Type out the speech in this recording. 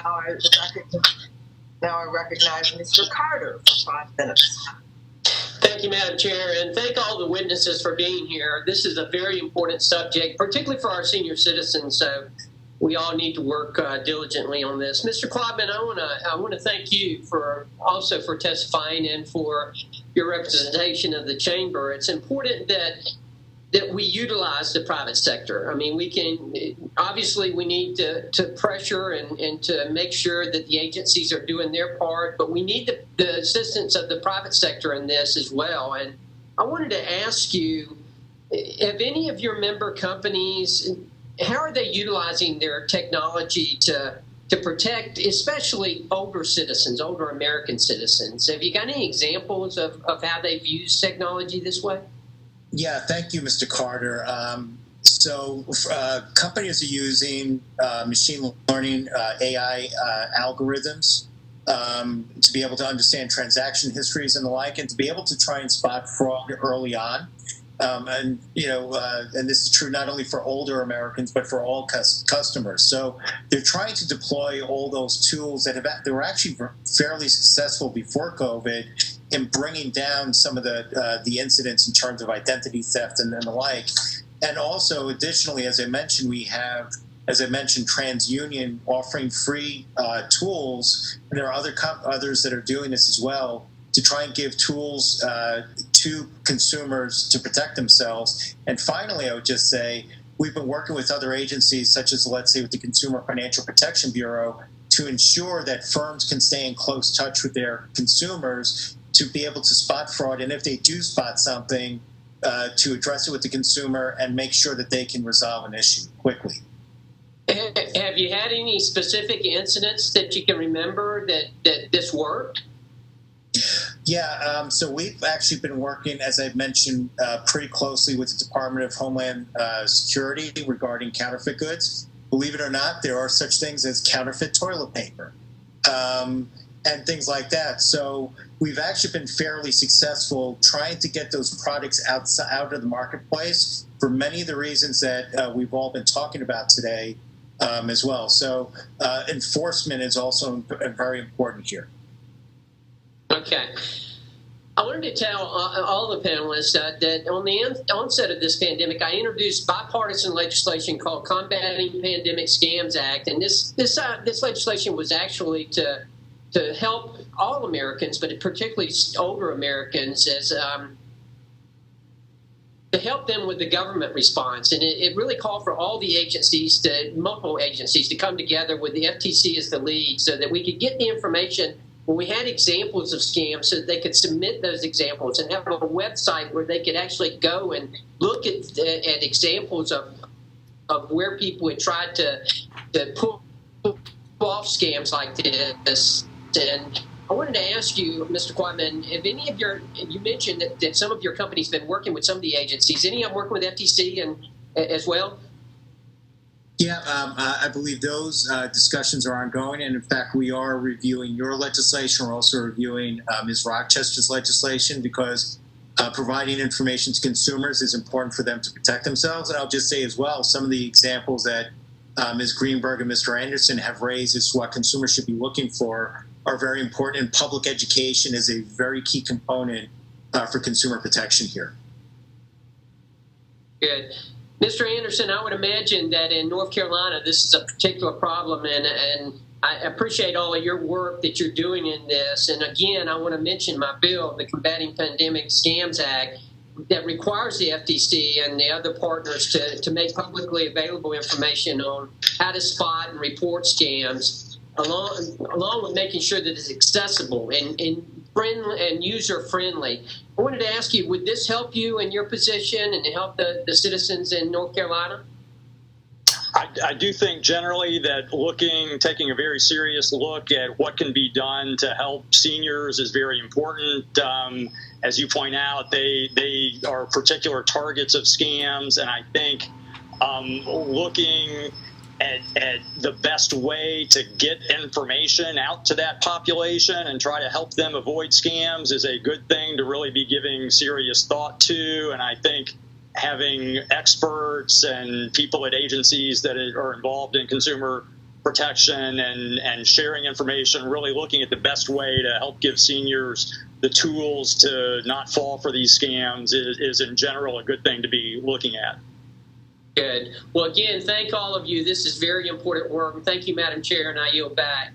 Now I recognize Mr. Carter for 5 minutes. Thank you, Madam Chair, and thank all the witnesses for being here. This is a very important subject, particularly for our senior citizens, so we all need to work diligently on this. Mr. Klobman, I want to thank you for testifying and for your representation of the chamber. It's important that we utilize the private sector. I mean, we need to pressure and to make sure that the agencies are doing their part, but we need the assistance of the private sector in this as well. And I wanted to ask you, have any of your member companies, how are they utilizing their technology to protect, especially older citizens, older American citizens? Have you got any examples of how they've used technology this way? Yeah, thank you, Mr. Carter. Companies are using machine learning, AI algorithms to be able to understand transaction histories and the like, and to be able to try and spot fraud early on. And this is true not only for older Americans, but for all customers. So they're trying to deploy all those tools that were actually fairly successful before COVID in bringing down some of the incidents in terms of identity theft and the like. And also, additionally, as I mentioned, we have, TransUnion offering free tools, and there are others that are doing this as well, to try and give tools to consumers to protect themselves. And finally, I would just say, we've been working with other agencies, such as, let's say, with the Consumer Financial Protection Bureau, to ensure that firms can stay in close touch with their consumers to be able to spot fraud, and if they do spot something, to address it with the consumer and make sure that they can resolve an issue quickly. Have you had any specific incidents that you can remember that this worked? Yeah, so we've actually been working, as I've mentioned, pretty closely with the Department of Homeland Security regarding counterfeit goods. Believe it or not, there are such things as counterfeit toilet paper. And things like that. So we've actually been fairly successful trying to get those products out of the marketplace for many of the reasons that we've all been talking about today as well. So enforcement is also very important here. Okay. I wanted to tell all the panelists that on the onset of this pandemic, I introduced bipartisan legislation called Combating Pandemic Scams Act. And this legislation was actually to help all Americans, but particularly older Americans, as to help them with the government response. And it really called for all the agencies, multiple agencies, to come together with the FTC as the lead so that we could get the information when we had examples of scams so that they could submit those examples and have a website where they could actually go and look at examples of where people had tried to pull off scams like this. And I wanted to ask you, Mr. Klobman, if any of you mentioned that some of your companies have been working with some of the agencies, any of them working with FTC and as well? Yeah, I believe those discussions are ongoing. And in fact, we are reviewing your legislation. We're also reviewing Ms. Rochester's legislation because providing information to consumers is important for them to protect themselves. And I'll just say as well, some of the examples that Ms. Greenberg and Mr. Anderson have raised as to what consumers should be looking for are very important, and public education is a very key component for consumer protection here. Good. Mr. Anderson, I would imagine that in North Carolina, this is a particular problem, and I appreciate all of your work that you're doing in this. And again, I want to mention my bill, the Combating Pandemic Scams Act, that requires the FTC and the other partners to make publicly available information on how to spot and report scams, along with making sure that it's accessible and friendly and user-friendly. I wanted to ask you, would this help you in your position and help the citizens in North Carolina? I do think generally that taking a very serious look at what can be done to help seniors is very important. As you point out, they are particular targets of scams, and I think looking at the best way to get information out to that population and try to help them avoid scams is a good thing to really be giving serious thought to. And I think having experts and people at agencies that are involved in consumer protection and sharing information, really looking at the best way to help give seniors the tools to not fall for these scams is in general a good thing to be looking at. Good. Well, again, thank all of you. This is very important work. Thank you, Madam Chair, and I yield back.